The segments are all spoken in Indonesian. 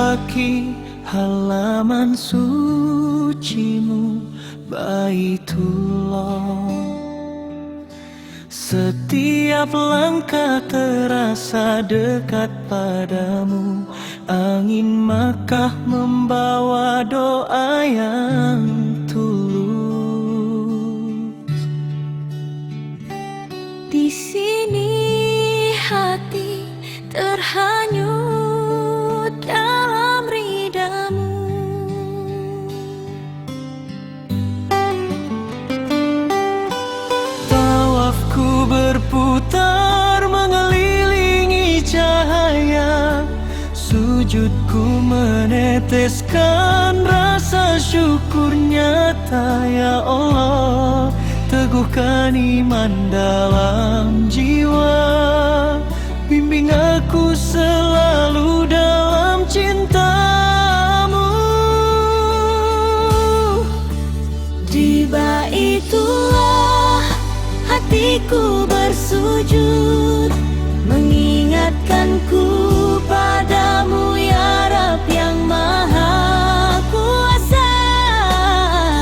kaki halaman sucimu, Baitullah. Setiap langkah terasa dekat padamu. Angin Makkah membawa doa yang tulus. Di sini hati terhanyut dalam ridamu. Tawafku berputar mengelilingi cahaya, sujudku meneteskan rasa syukur nyata. Ya Allah, teguhkan iman dalam jiwa, bimbing aku selalu dalam cintamu. Di Baitullah hatiku bersujud, mengingatkanku padamu ya Rabb yang Maha Kuasa.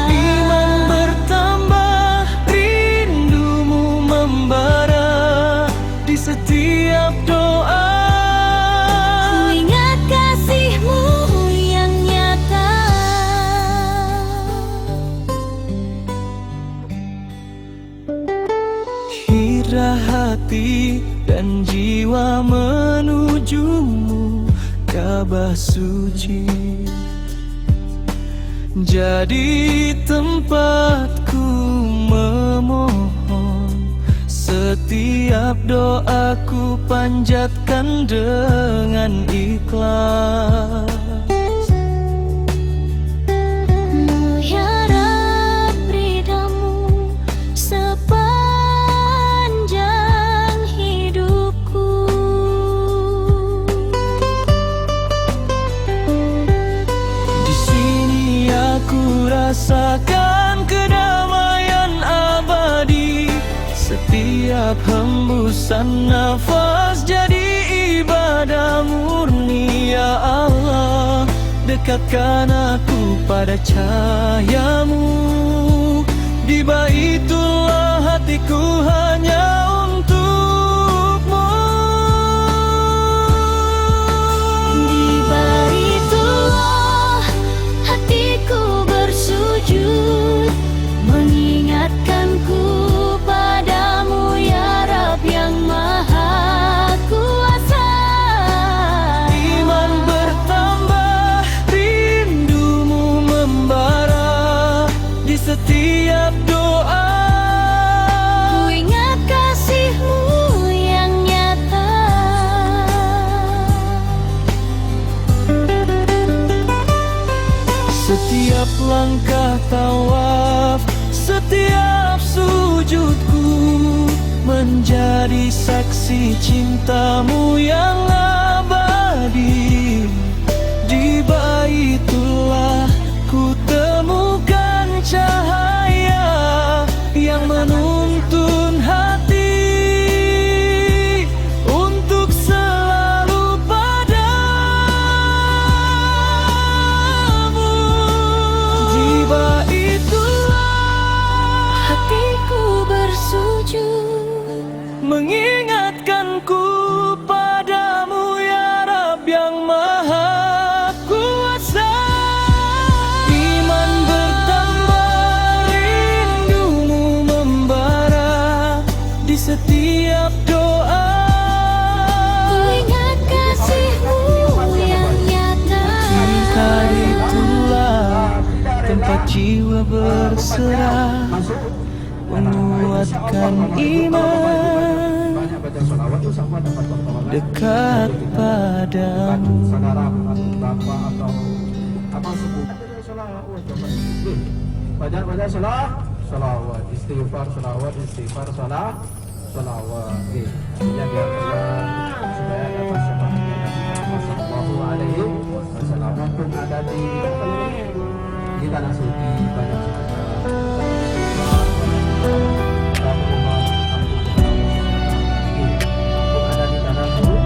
Iman bertambah, rindumu membara di setiap doa. Ku ingat kasihmu yang nyata. Hira hati dan jiwa menujumu, Ka'bah suci jadi tempatku memohon. Setiap doaku panjatkan dengan ikhlas. Mengharap ridamu sepanjang hidupku. Di sini aku rasakan kedamaian abadi. Setiap hembusan nafas jadi ibadah murni. Ya Allah, dekatkan aku pada cahayamu. Di Baitullah hatiku hanya untukmu. Di Baitullah hatiku bersujud, mengingatkanku padamu ya Rabb yang Maha Kuasa. Iman bertambah, rindumu membara di setiap doa. Ku ingat kasihmu yang nyata. Setiap langkah tawaf, setiap sujudku menjadi saksi cintamu yang abadi. Di Baitullah ku temukan cahaya yang menuntun hati untuk selalu padamu. Di Baitullah Hatiku bersujud, mengingatkanku padamu ya Rabb yang Maha Kuasa. Iman bertambah, rindumu membara di setiap doa. ku ingat kasihmu yang nyata. Di Baitullah tempat jiwa berserah, menguatkan iman, dekat padamu. Baca salawat, istighfar, salawat, istighfar, salawat. Yang supaya dapat syafaatnya Nabi Sallallahu Alaihi Wasallam. Mumpung ada di tanah suci banyak mumpung ada di tanah suci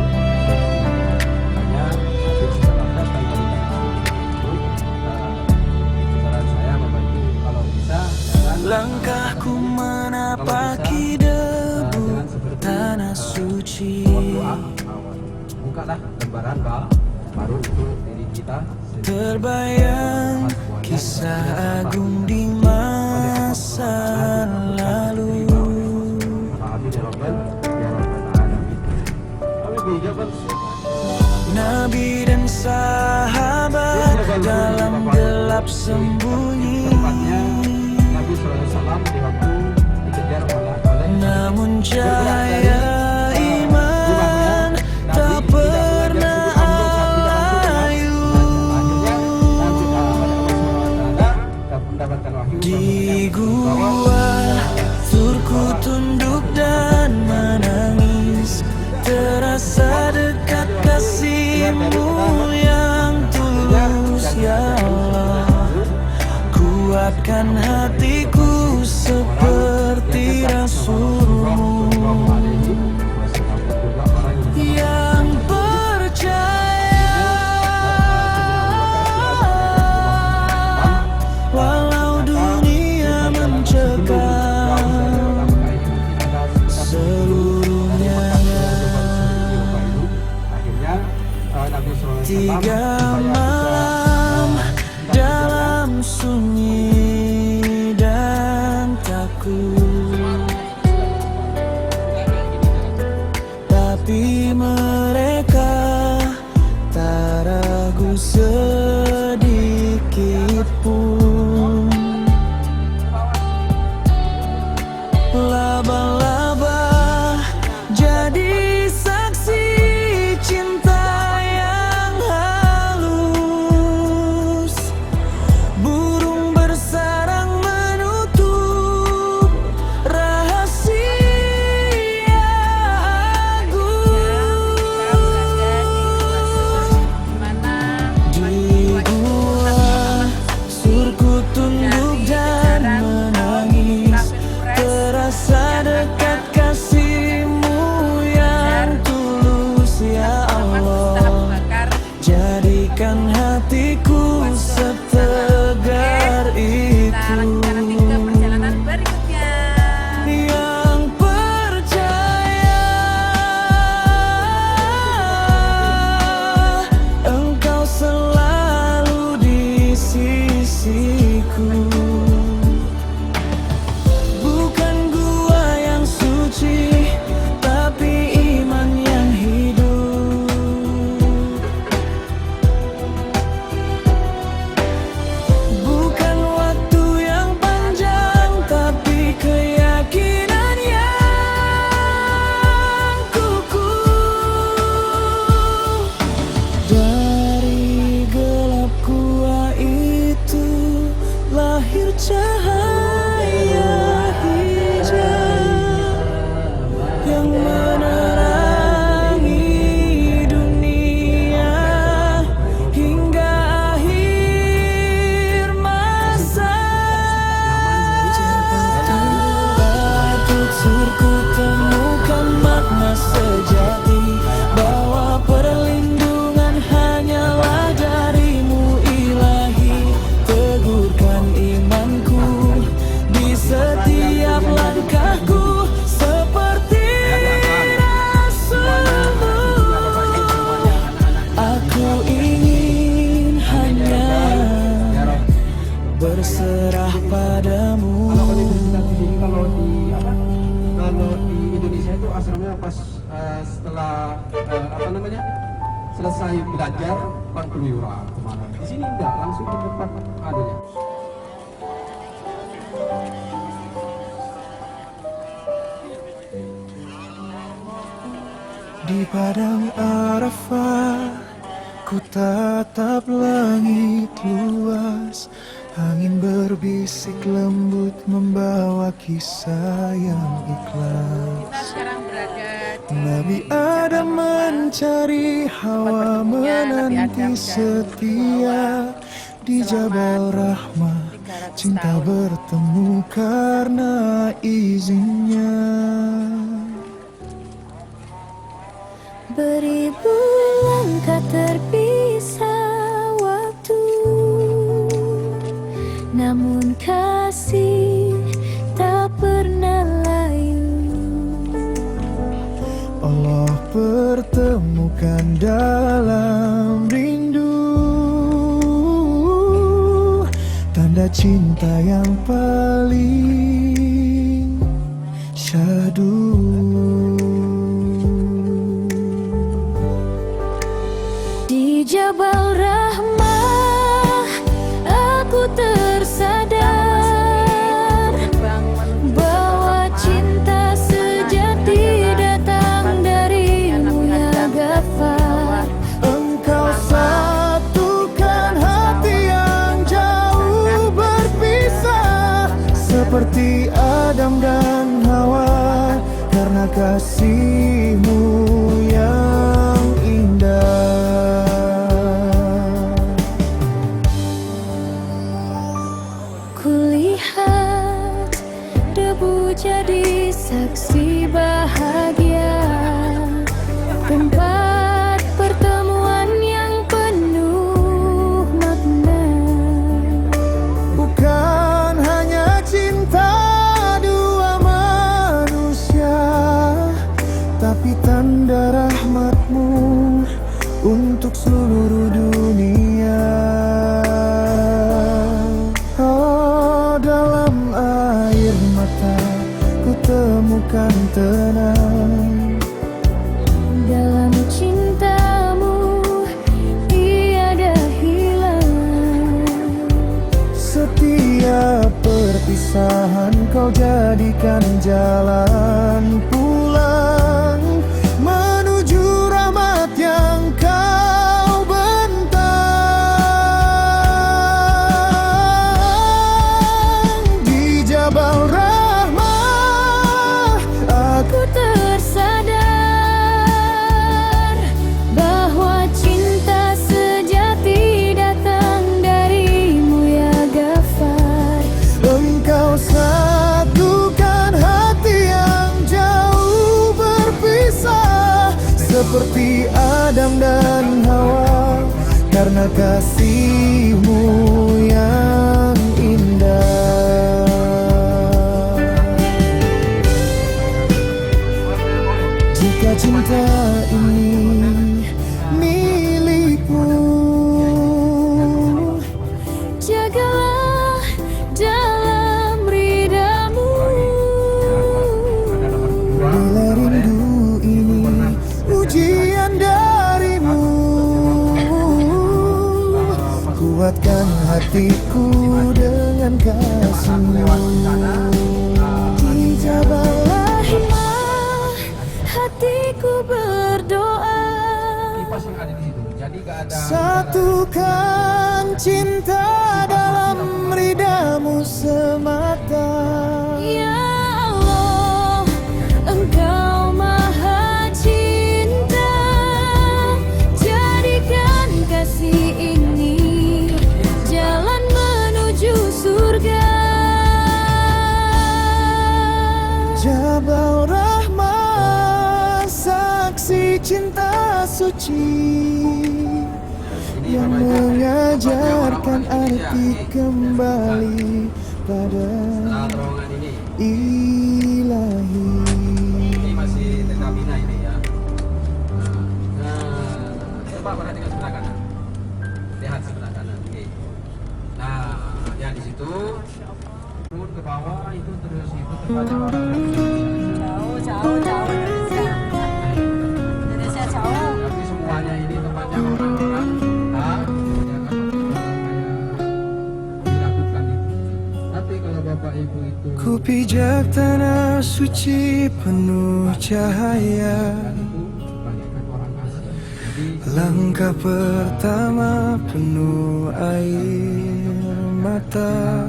banyak bukalah lembaran baru untuk diri kita. Terbayang kisah agung di masa lalu. Nabi dan sahabat dalam gelap sembunyi, Nabi SAW di waktu dikejar oleh namun cahaya iman tak pernah layu. Di gua surku tunduk dan menangis, terasa dekat kasih-Mu yang tulus ya Allah. Kuatkan hatiku seperti Rasul-Mu yang percaya, walau dunia mencekam seluruhnya. Tiga malam dalam sunyi dan takut, tapi mereka tak ragu sedikit pun. Laba-laba jadi saksi cinta yang halus, burung bersarang menutup rahasia agung. Di gua surku tunduk dan menangis, terasa dekat kasih-Mu yang tulus ya Allah. Jadikan hatiku setegar itu yang percaya Engkau selalu di sisiku. Bukan gua yang suci, tapi iman yang hidup. Bukan waktu yang panjang, tapi keyakinan yang kukuh. Dari gelap gua itu lahir cahaya hijau yang menerangi dunia hingga akhir masa. Patut surku temukan makna sejati, bahwa perlindungan hanyalah dari-Mu Ilahi. Teguhkan imanku di setiap langkahku, seperti Rasul-Mu. Aku ingin hanya berserah padamu. Kalau di Indonesia itu asrama pas setelah selesai belajar kan keluyuran kemana. Di sini enggak, langsung ke tempat adanya. Di padang Arafah ku tatap langit luas, angin berbisik lembut membawa kisah yang ikhlas. Nabi Adam mencari Hawa menanti setia di Jabal Rahmah, cinta bertemu karena izinnya. Beribu langkah terpisah waktu, namun kasih tak pernah layu. Allah pertemukan dalam rindu, tanda cinta yang paling syahdu. Di Jabal Rahmah aku tersadar bahwa cinta sejati datang darimu ya Ghaffar. Engkau satukan hati yang jauh berpisah, seperti Adam dan Hawa, karena kasihmu yang indah. Kulihat debu jadi saksi bahagia, tempat pertemuan yang penuh makna. Bukan hanya cinta dua manusia, tapi tanda rahmatmu untuk seluruh dunia. Oh, dalam air mata ku temukan tenang. Dalam cintamu tiada hilang. Setiap perpisahan kau jadikan jalan pulang menuju rahmat yang kau bentang. Di Jabal Rahmah Aku tersadar bahwa cinta sejati datang darimu ya Ghaffar. Engkau satukan hati yang jauh berpisah, seperti Adam dan Hawa, karena kasihmu yang indah. Jika cinta ini milikmu, Jagalah dalam ridamu. bila rindu ini ujian darimu, kuatkan hatiku dengan kasihmu. Di Jabal Rahmah hatiku berdoa, Kipas yang ada di situ. Jadi gak ada. Satukan cinta dalam ridamu semata. ya Allah, Engkau maha cinta. Jadikan kasih ini jalan menuju surga. Jabal Rahmah, saksi cinta suci yang mengajarkan arti kembali pada Setelah terowongan ini. Ilahi. Ini masih tenda bina ini ya. Nah, coba perhatikan sebelah kanan. Lihat sebelah kanan. Oke. Nah, ya di situ turun ke bawah itu terus itu tempatnya orang. Jauh Indonesia jauh. Tapi semuanya ini tempatnya orang-orang. Nah, yang dilakukan itu. Tapi kalau bapak ibu itu Ku pijak tanah suci penuh cahaya. bagaikan orang asing. Jadi Langkah pertama penuh air mata.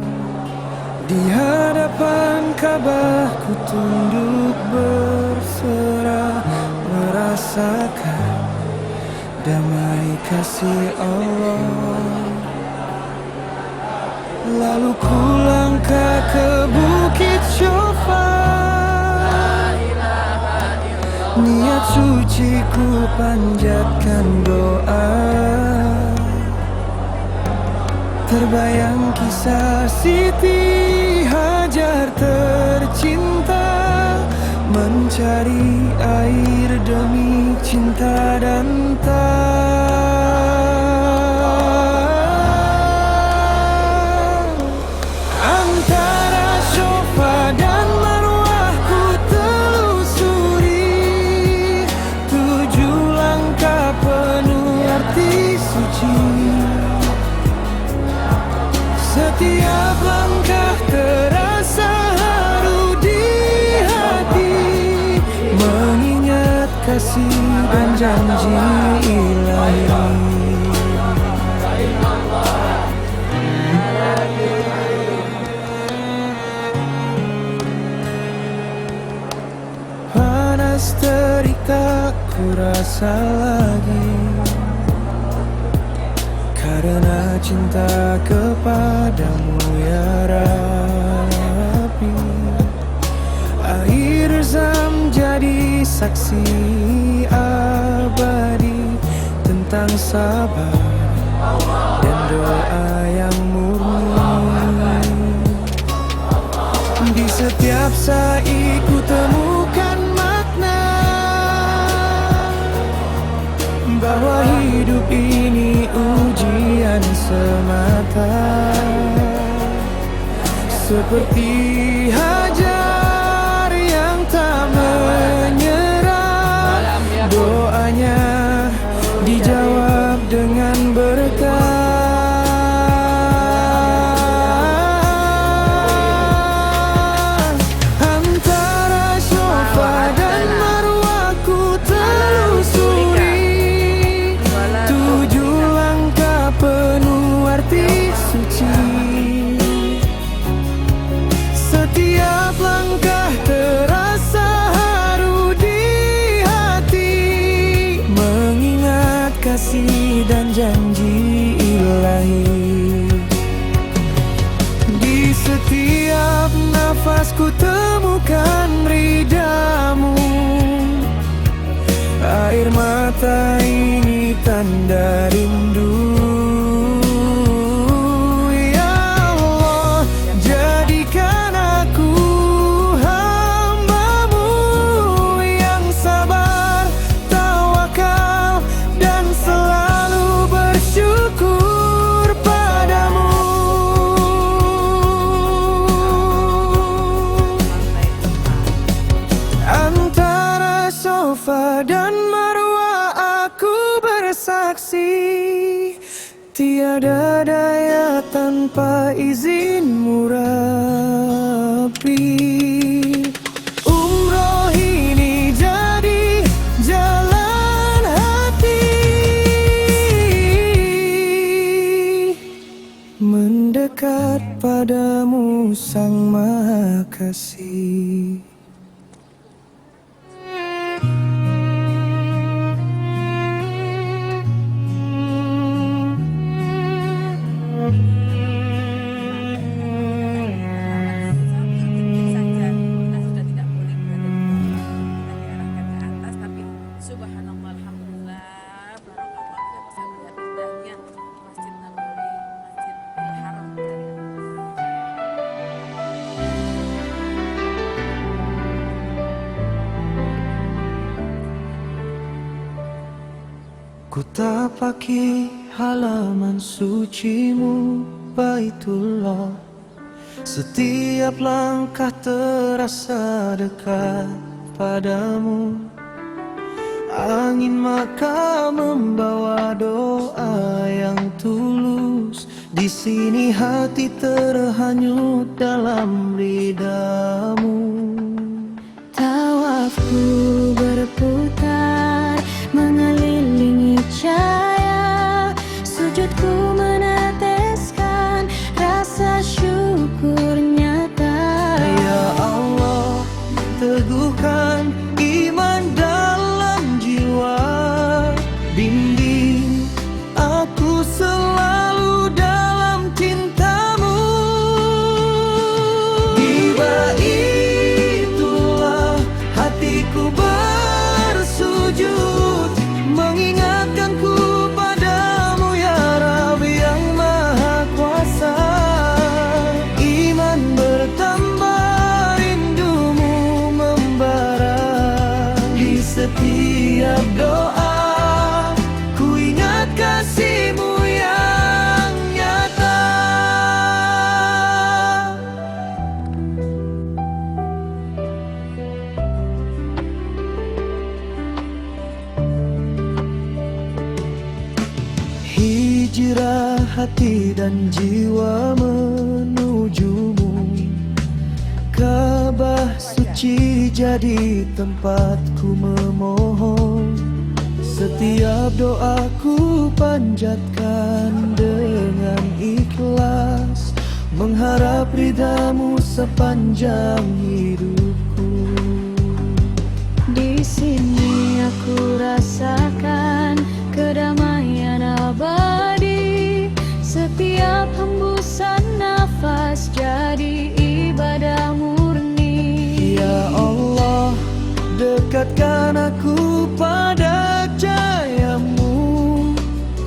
Di hadapan Ka'bah ku tunduk berserah, merasakan damai kasih Allah. Lalu ku langkah ke Bukit Syofar, niat suci ku panjatkan doa. Terbayang kisah Siti Hajar tercinta mencari air demi cinta dan antara Sofa dan Marwah ku telusuri 7 langkah penuh arti suci. Setiap langkah terasa haru di hati, mengingat kasih dan janji ilahi. Panas terikat ku rasa lagi, karena cinta kepadamu ya Rabbi. Air zam jadi saksi abadi tentang sabar dan doa yang murni. Di setiap sa'i ku temukan makna bahwa hidup ini ujian semata, seperti Hajar yang tak menyerah. Doanya dijawab dengan berkah. Antara Sofa dan Marwah ku telusuri 7 langkah penuh arti suci. Setiap langkah terasa haru di hati, mengingat kasih dan janji ilahi. Di setiap nafas ku temukan ridamu, air mata ini tanda rindu. Ya Allah, jadikan aku hamba-Mu yang sabar, tawakal, dan selalu bersyukur padamu. Antara Sofa dan Marwah aku bersaksi, tiada daya tanpa izin-Mu Rabbi. Umroh ini jadi jalan hati, mendekat padamu Sang Maha Kasih. saja sudah tidak boleh berada di diarahkan ke atas, tapi subhanallah alhamdulillah barakallah kita bisa melihat indahnya Masjid Nabawi, Masjid Haram dari Ku tapaki halaman suci-Mu Baitullah, setiap langkah terasa dekat padamu. Angin maka membawa doa yang tulus, di sini hati terhanyut dalam ridha-Mu. Tawafku berputar mengelilingi cahaya, sujudku meneteskan rasa syukur nyata. Ya Allah, teguhkan iman dalam jiwa, bimbing aku selalu dalam cinta-Mu. Di Baitullah hatiku bersujud, mengingatkanku dan jiwa menujumu. Ka'bah suci jadi tempatku memohon. Setiap doaku panjatkan dengan ikhlas, mengharap ridhamu sepanjang hidupku. Di sini aku rasakan kedamaian abadi. Setiap hembusan nafas jadi ibadah murni. Ya Allah, dekatkan aku pada cahayamu.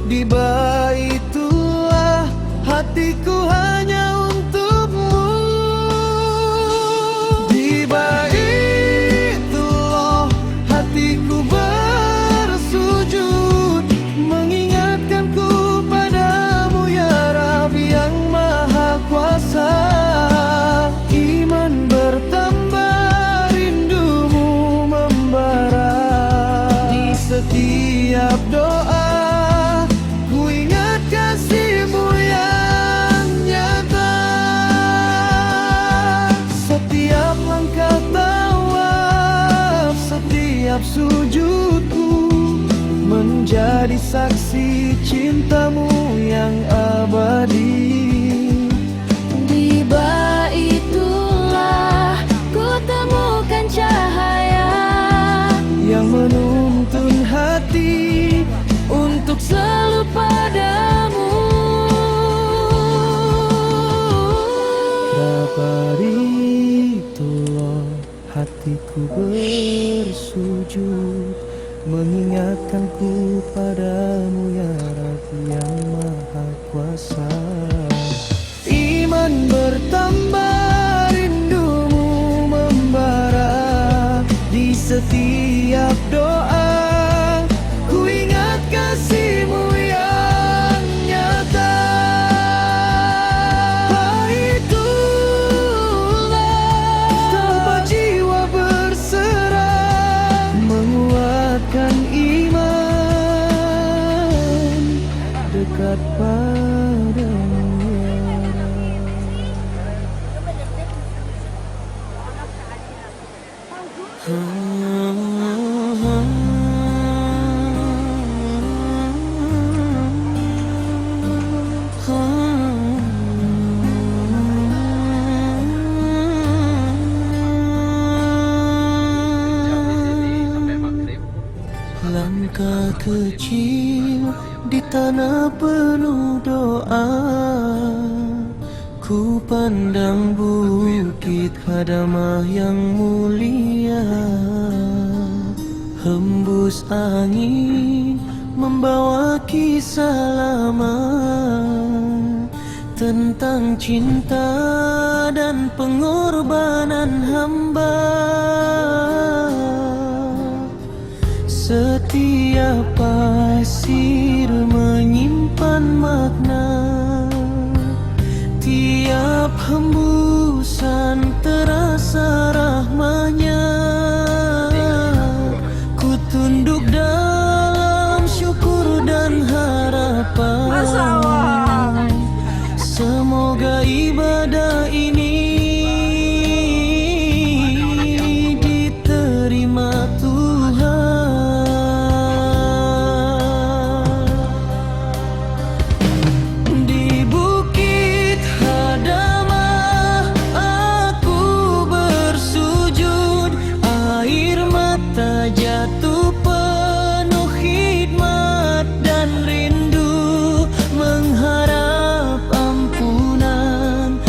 Di Baitullah hatiku hanya untukmu. Di Baitullah hatiku bersujud, mengingatkanku padamu ya Rabbi yang Maha Kuasa. Iman bertambah, rindumu membara. Di setiap doa ku ingat kasihmu yang nyata. Setiap langkah tawaf, setiap sujudku menjadi saksi cintamu yang abadi. Di Baitullah ku temukan cahaya Yang menuntun hati untuk selalu padamu. Baitullah hatiku bersujud, mengingatkanku padamu ya Rabbi yang Maha Kuasa. Iman bertambah, rindumu membara. Di setiap doa ku ingat kasihmu yang nyata. Baitullah tanpa jiwa berserah, menguatkan iman, dekat padamu ya Langkah kecil di tanah penuh doa, ku pandang bukit Hadamah yang mulia. Hembus angin membawa kisah lama tentang cinta dan pengorbanan hamba. Setiap pasir menyimpan makna, tiap hembusan terasa rahmanya. Ku tunduk dalam syukur dan harapan, semoga ibadah ini diterima Tuhan. Di Bukit Hadamah aku bersujud, air mata jatuh penuh khidmat dan rindu, mengharap ampunan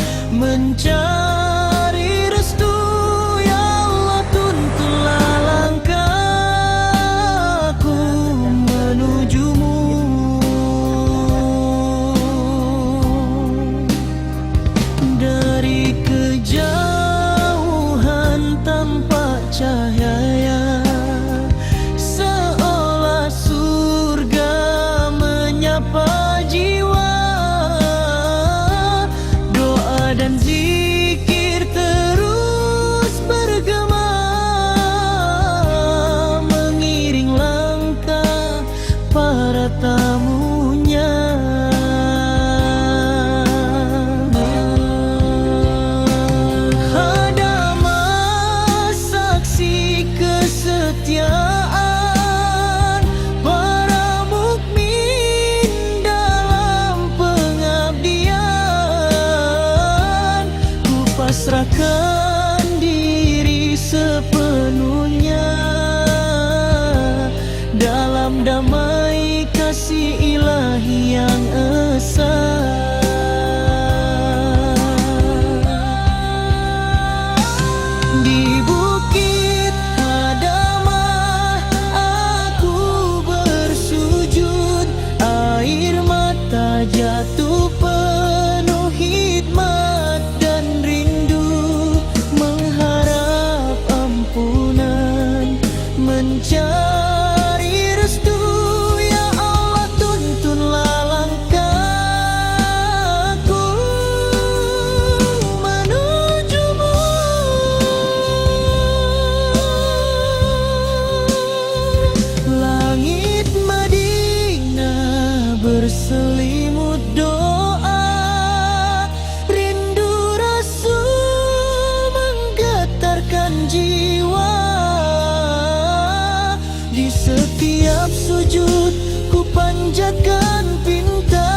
ku panjatkan pinta.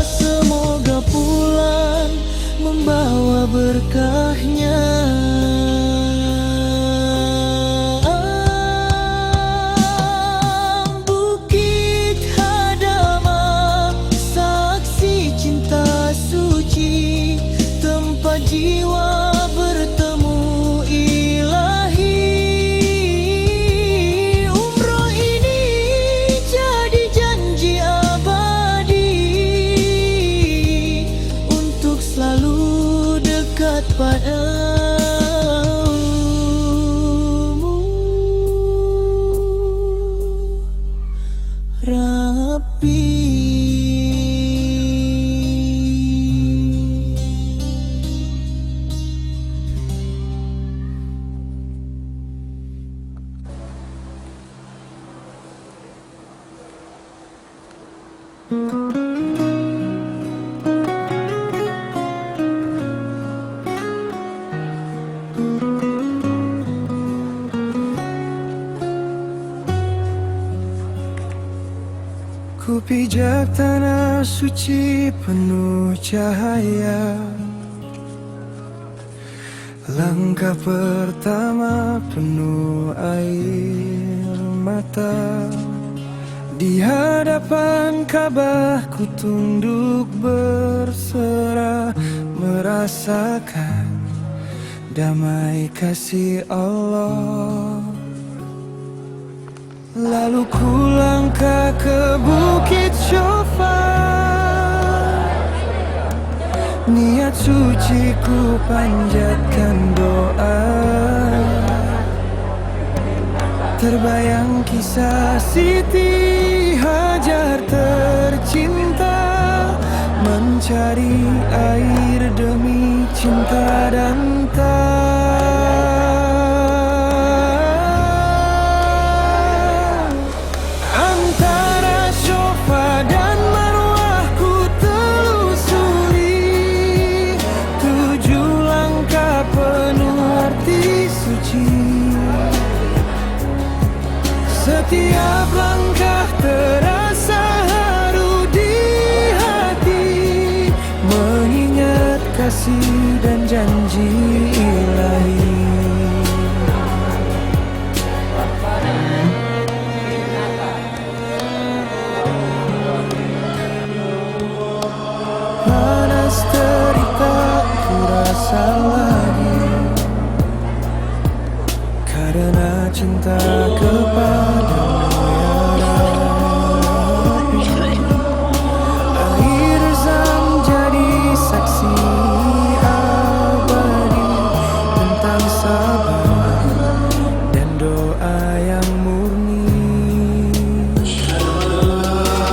Semoga bulan membawa berkahnya. Bukit Hadamah, saksi cinta suci, tempat jiwa bertemu ilahi. Umroh ini jadi janji abadi untuk selalu dekat padamu, Rabbi. Ku pijak tanah suci penuh cahaya. Langkah pertama penuh air mata. Di hadapan Ka'bah ku tunduk berserah, merasakan damai kasih Allah. Lalu ku langkah ke Bukit Syofar, niat suci ku panjatkan doa. Terbayang kisah Siti Hajar tercinta, mencari air demi cinta dan antara Syofa dan Marwah ku telusuri, 7 langkah penuh arti suci. Setiap langkah terasa haru di hati, mengingat kasih dan janji ilahi. Panas terik tak ku rasa lagi, karena cinta kepadamu ya Rabbi. Air zam jadi saksi abadi tentang sabar dan doa yang murni.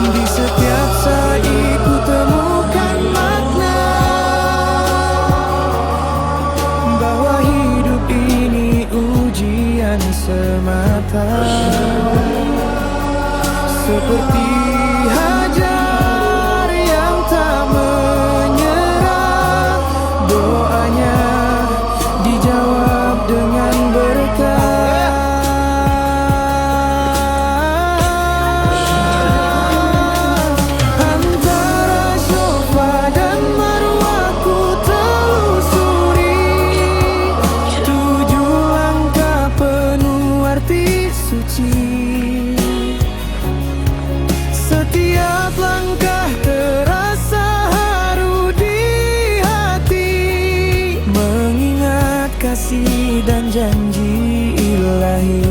Di setiap sa'i ku temukan makna bahwa hidup ini ujian semata. Seperti Hajar yang tak menyerah, doanya dijawab dengan berkah. Antara Syofa dan Marwah ku telusuri, 7 langkah penuh arti suci. Setiap langkah terasa haru di hati, mengingat kasih dan janji ilahi.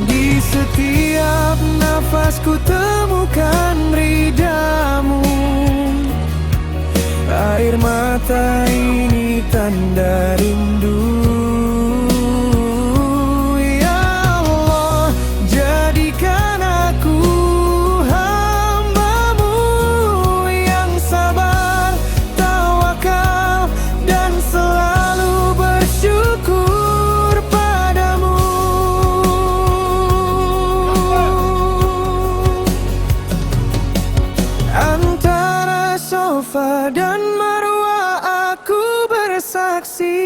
Di setiap nafas ku temukan ridamu, air mata ini tanda rindu. Ya Allah, jadikan aku hamba-Mu yang sabar, tawakal, dan selalu bersyukur padamu. Antara Syofa dan Marwah aku bersaksi,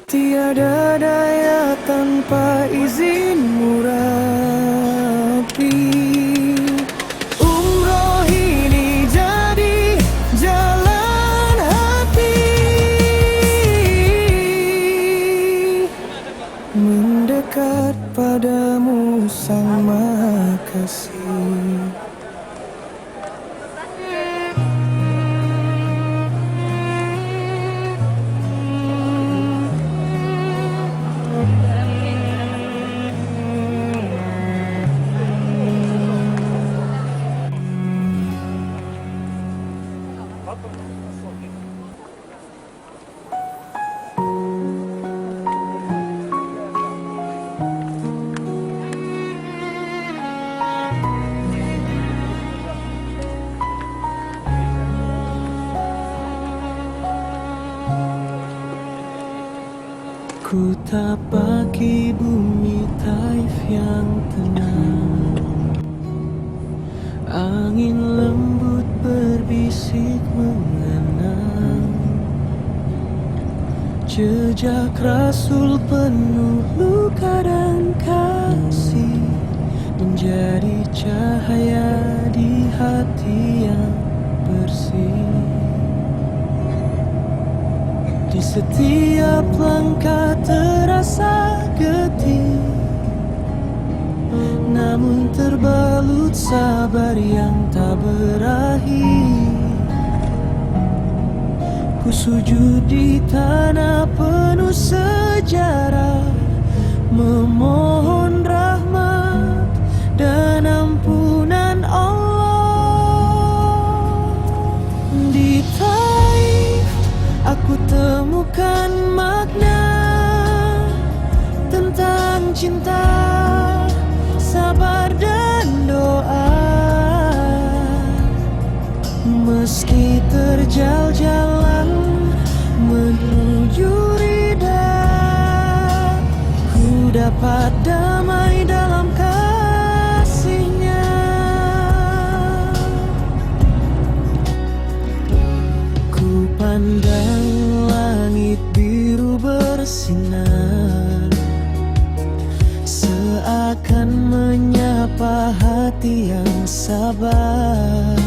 tiada tiada daya tanpa izinmu Rabbi. Umroh ini jadi jalan hati, mendekat padamu Sang Maha Kasih. Ku tapaki bumi Taif yang tenang, angin lembut berbisik mengenang, jejak Rasul penuh luka dan kasih, menjadi cahaya di hati yang bersih. Di setiap langkah terasa getih, namun terbalut sabar yang tak berakhir. Ku sujud di tanah penuh sejarah, memohon rahmat dan ampunan Allah. Di Taif aku temukan makna tentang cinta, sabar dan doa. Meski terjal jalan menuju ridha, ku dapat damai dalam kasih-Nya. Ku pandang langit biru bersinar, seakan menyapa hati yang sabar.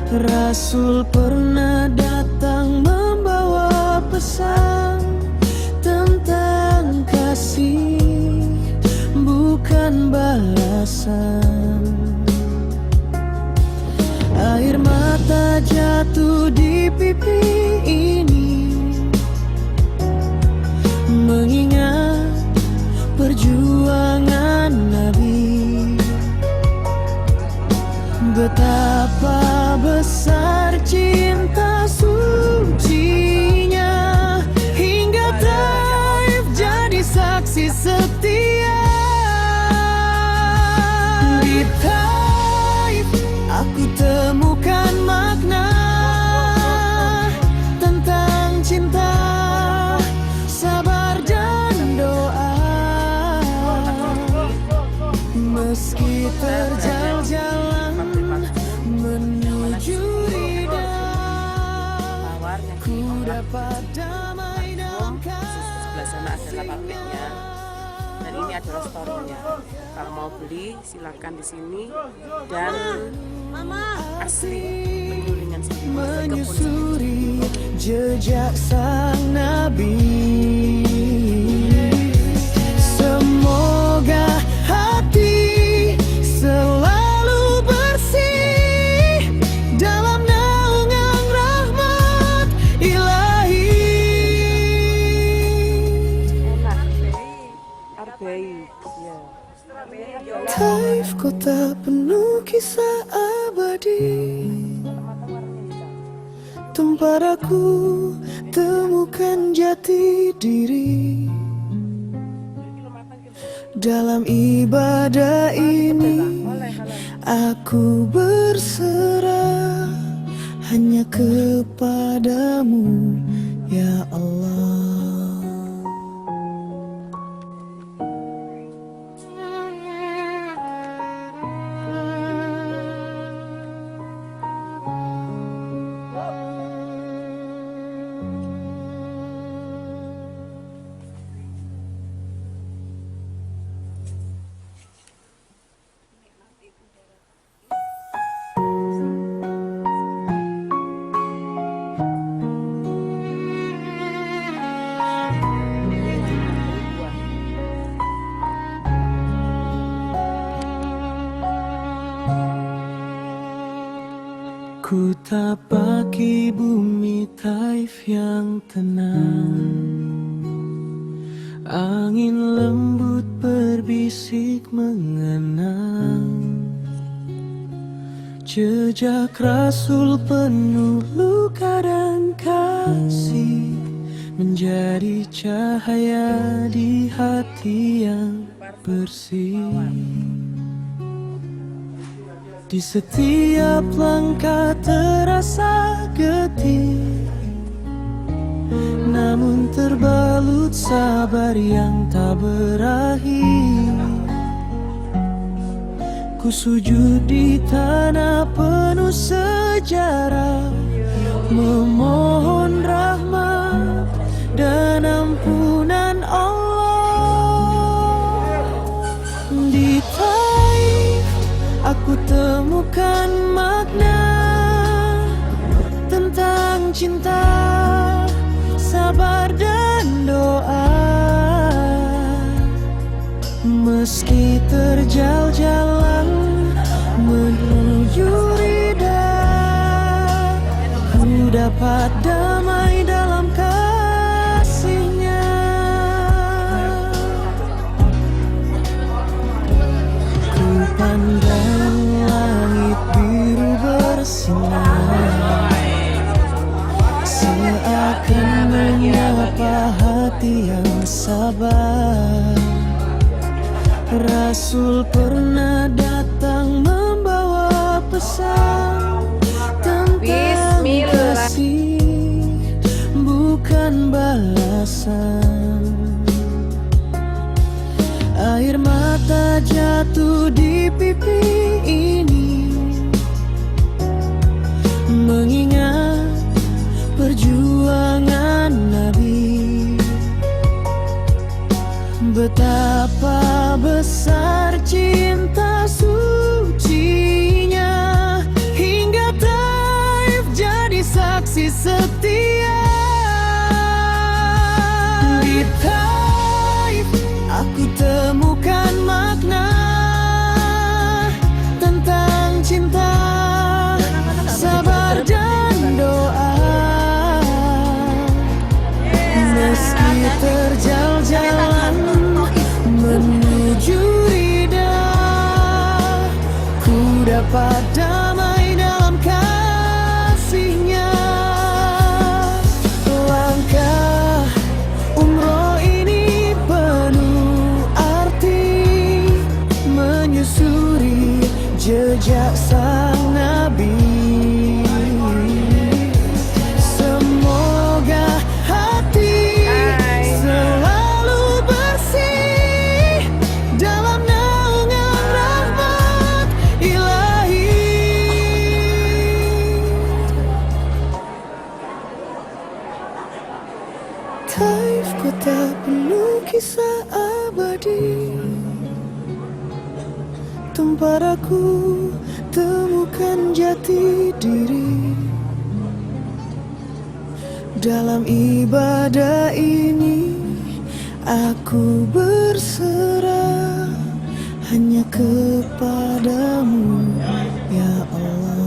Rasul pernah datang membawa pesan tentang kasih, bukan balasan. Air mata jatuh di pipi ini, mengingat perjuangan Nabi. Betapa besar cinta sucinya, hingga Taif jadi saksi setia. Di Taif aku temukan makna tentang cinta, sabar dan doa. Meski terjal jalan menuju ridha, ku dapat damai dalam Sebelah sana adalah pabriknya, dan ini adalah store-nya. Kalau mau beli silakan di sini, dan asli penyulingan sendiri, menyusuri jejak sang Nabi. Semoga hati selalu bersih dalam naungan rahmat ilahi. Taif kota penuh kisah abadi, tempat aku temukan jati diri. Dalam ibadah ini aku berserah hanya kepadamu ya Allah. Ku tapaki bumi Taif yang tenang. Angin lembut berbisik mengenang. Jejak Rasul penuh luka dan kasih, menjadi cahaya di hati yang bersih. Di setiap langkah terasa getih, namun terbalut sabar yang tak berakhir. Ku sujud di tanah penuh sejarah, memohon rahmat dan ampunan Allah. Di Taif aku temukan makna tentang cinta, sabar dan doa. Meski terjal jalan menuju ridha, ku dapat damai dalam kasih-Nya. Ku pandang langit biru bersinar, seakan menyapa hati yang sabar. Rasul pernah datang membawa pesan tentang kasih, bukan balasan. Air mata jatuh di pipi ini, mengingat perjuangan Nabi. Betapa besar cinta sucinya, hingga Taif jadi saksi setia. Di Taif aku temukan makna tentang cinta, sabar dan doa. Meski terjal jalan menuju ridha, ku dapat damai dalam kasih-Nya. Langkah umroh ini penuh arti, menyusuri jejak sang Nabi. Semoga hati selalu bersih dalam naungan rahmat ilahi. Taif kota penuh kisah abadi, tempat aku temukan jati diri. Dalam ibadah ini aku berserah hanya kepadamu, ya Allah.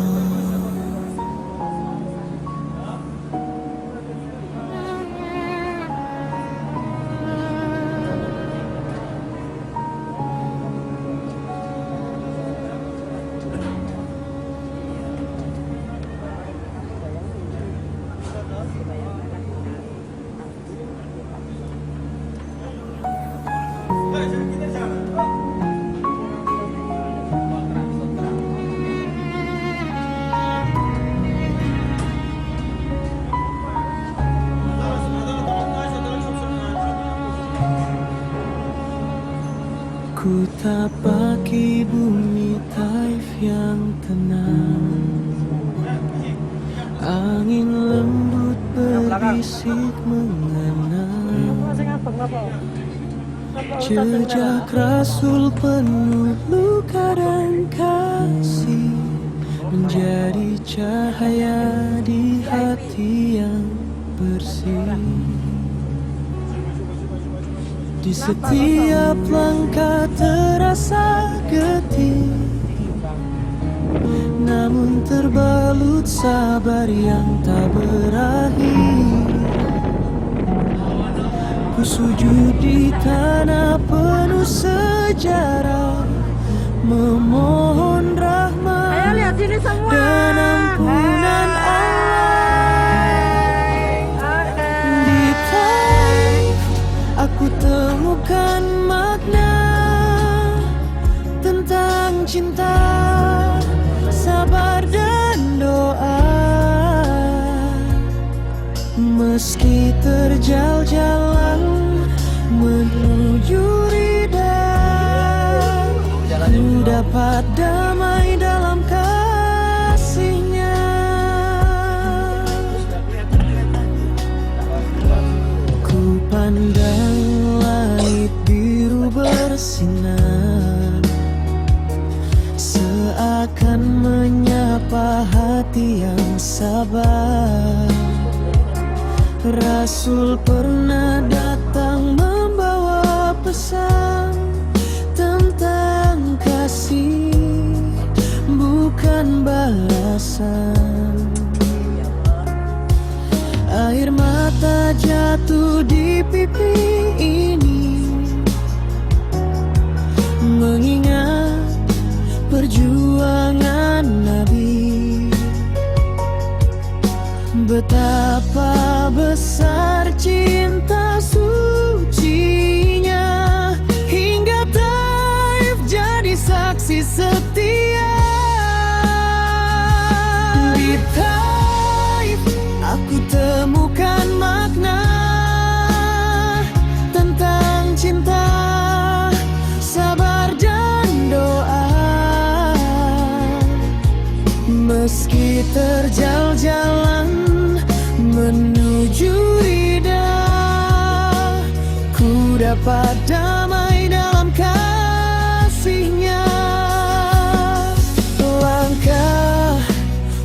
Ku tapaki bumi Taif yang tenang. Angin lembut berbisik mengenang. Jejak Rasul penuh luka dan kasih, menjadi cahaya di hati yang bersih. Di setiap langkah terasa getih, namun terbalut sabar yang tak berakhir. Ku sujud di tanah penuh sejarah, memohon rahmat dan ampunan Allah. Di Taif aku temukan makna tentang cinta, sabar dan doa. Meski terjal jalan menuju ridha, ku dapat damai dalam kasih-Nya. Ku pandang langit biru bersinar, seakan menyapa hati yang sabar. Rasul pernah datang membawa pesan tentang kasih, bukan balasan. Air mata jatuh di pipi ini, mengingat perjuangan Nabi. Betapa besar cinta sucinya, hingga Taif jadi saksi setia. Di Taif aku temukan makna tentang cinta, sabar dan doa. Meski terjal jalan menuju ridha, ku dapat damai dalam kasih-Nya. Langkah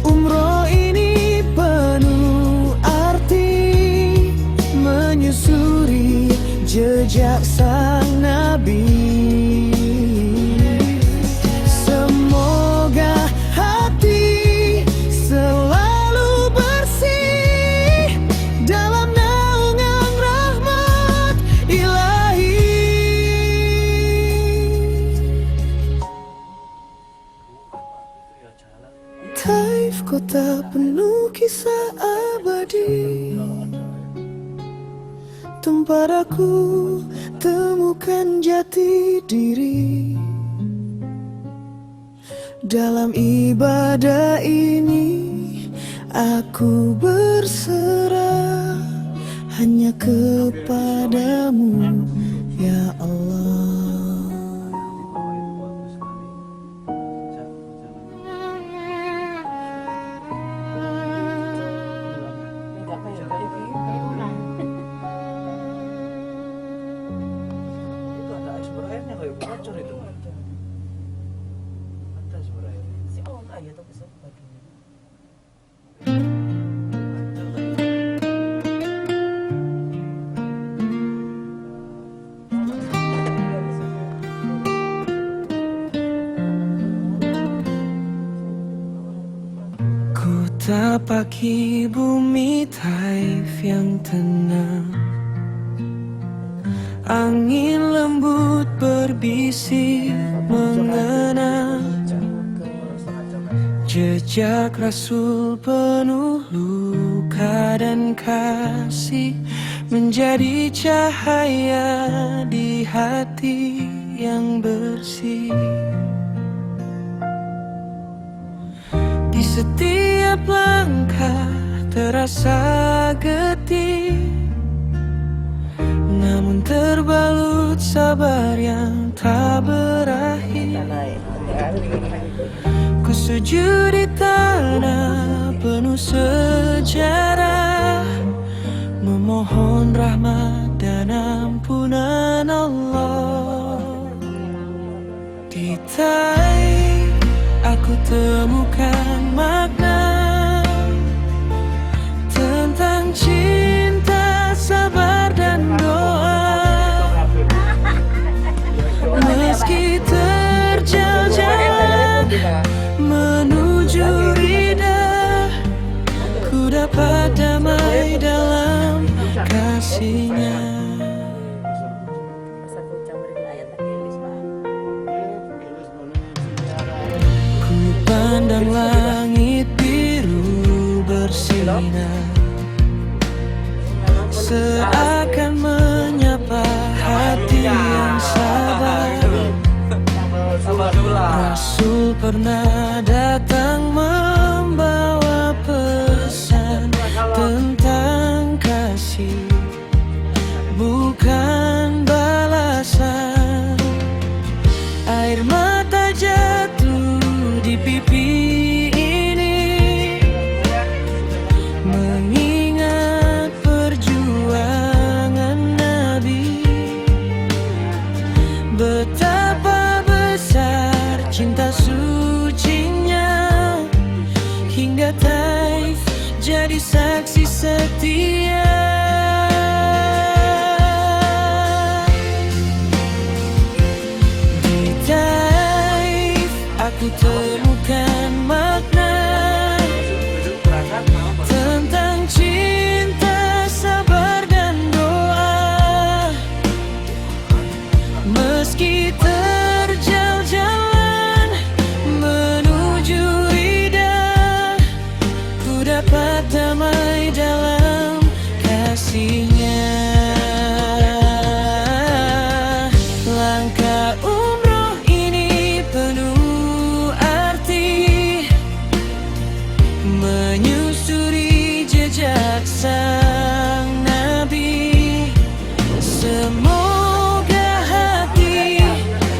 umroh ini penuh arti, menyusuri jejak sang Nabi. Semoga hati selalu bersih dalam naungan rahmat Ilahi. Taif kota penuh kisah abadi, tempat aku temukan jati diri. Dalam ibadah ini aku berserah hanya kepadamu, ya Allah. Ku tapaki bumi Taif yang tenang, angin lembut berbisik mengenang. Jejak Rasul penuh luka dan kasih, menjadi cahaya di hati yang bersih. Di setiap langkah terasa getih, namun terbalut sabar yang tak berakhir. Ku sujud di tanah penuh sejarah, memohon rahmat dan ampunan Allah. Di Taif aku temukan makna tentang cinta, sabar dan doa. Meski terjal jalan menuju dapat damai dalam kasih-Nya. Ku pandang langit biru bersinar, seakan menyapa hati yang sabar. Rasul pernah datang membawa pesan tentang kasih, bukan balasan. Air mata jatuh di pipi ini, mengingat perjuangan Nabi. Betapa besar cinta sucinya, hingga Taif jadi saksi setia. Di Taif aku temukan makna tentang cinta, sabar dan doa. Meski terjal jalan menuju ridha, ku dapat damai dalam kasih-Nya. Langkah umroh ini penuh arti, menyusuri jejak sang Nabi. Semoga hati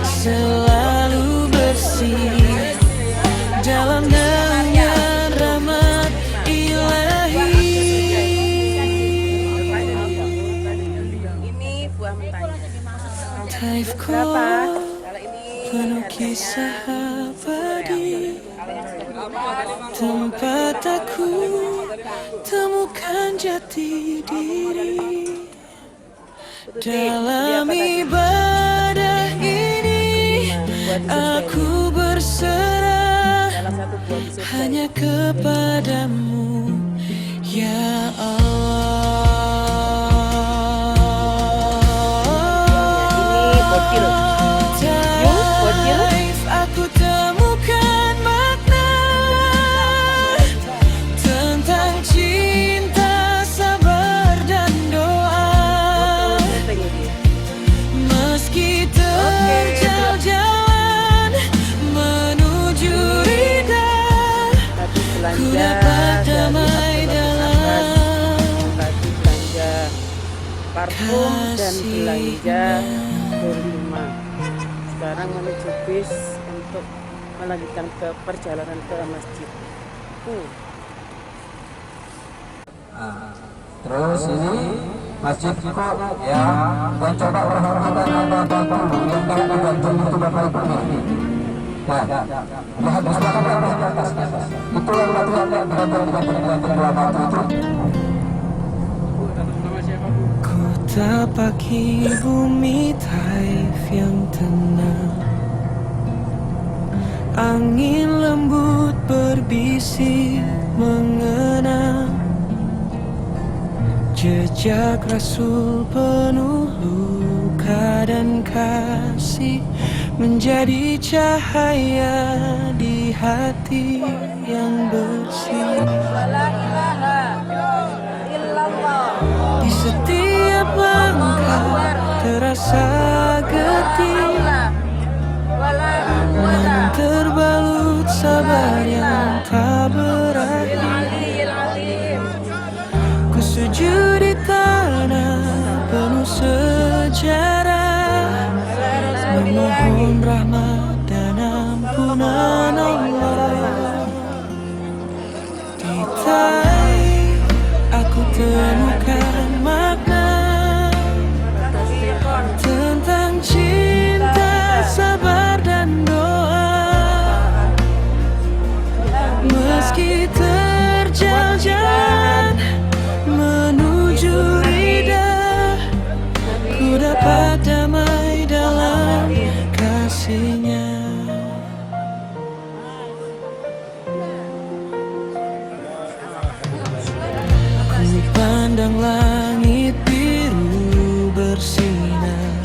selalu bersih dalam naungan rahmat ilahi. Ini buah mentahnya. Taifku Kalau ini penuh kisah abadi, tempat aku temukan jati diri. Dalam ibadah ini aku berserah salah satu buah besar. hanya kepadamu, ya Allah. Ini bocil. Taif aku temukan makna tentang cinta, sabar dan doa. Meski terjal jalan menuju ridha, ku dapat damai dalam Tadi belanja parfum dan belanja berlima. Sekarang menuju bis untuk melanjutkan ke perjalanan ke masjid. Terus ini masjid kok ya, dan coba perhatikan ada dulu yang dalam gantung itu Bapak Ibu ini. Nah, lihat di sebelah kanan di atas. Itu yang latihan yang berada di gantung dua batu itu. ku tapaki bumi Taif yang tenang. Angin lembut berbisik mengenang, jejak Rasul penuh luka dan kasih, menjadi cahaya di hati yang bersih. La ilaha illallah. Di setiap langkah terasa getih, namun terbalut sabar yang tak berakhir. Ku sujud di tanah penuh sejarah, memohon rahmat dan ampunan Allah. Di Taif aku temukan makna tentang cinta, sabar dan doa. Meski terjal jalan menuju ridha, ku dapat damai dalam kasih-Nya. pandang langit biru bersinar,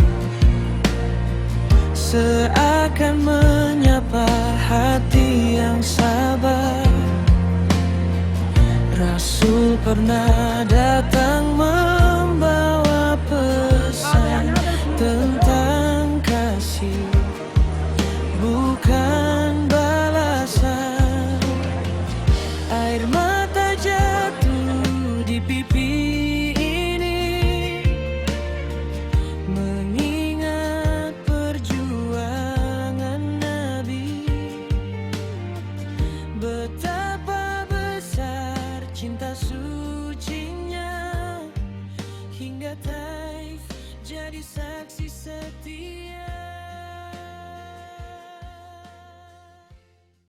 seakan menyapa hati yang sabar. Rasul pernah datang membawa pesan tentang kasih, bukan balasan. Air mata jatuh di pipi ini, mengingat perjuangan Nabi. Betapa besar cinta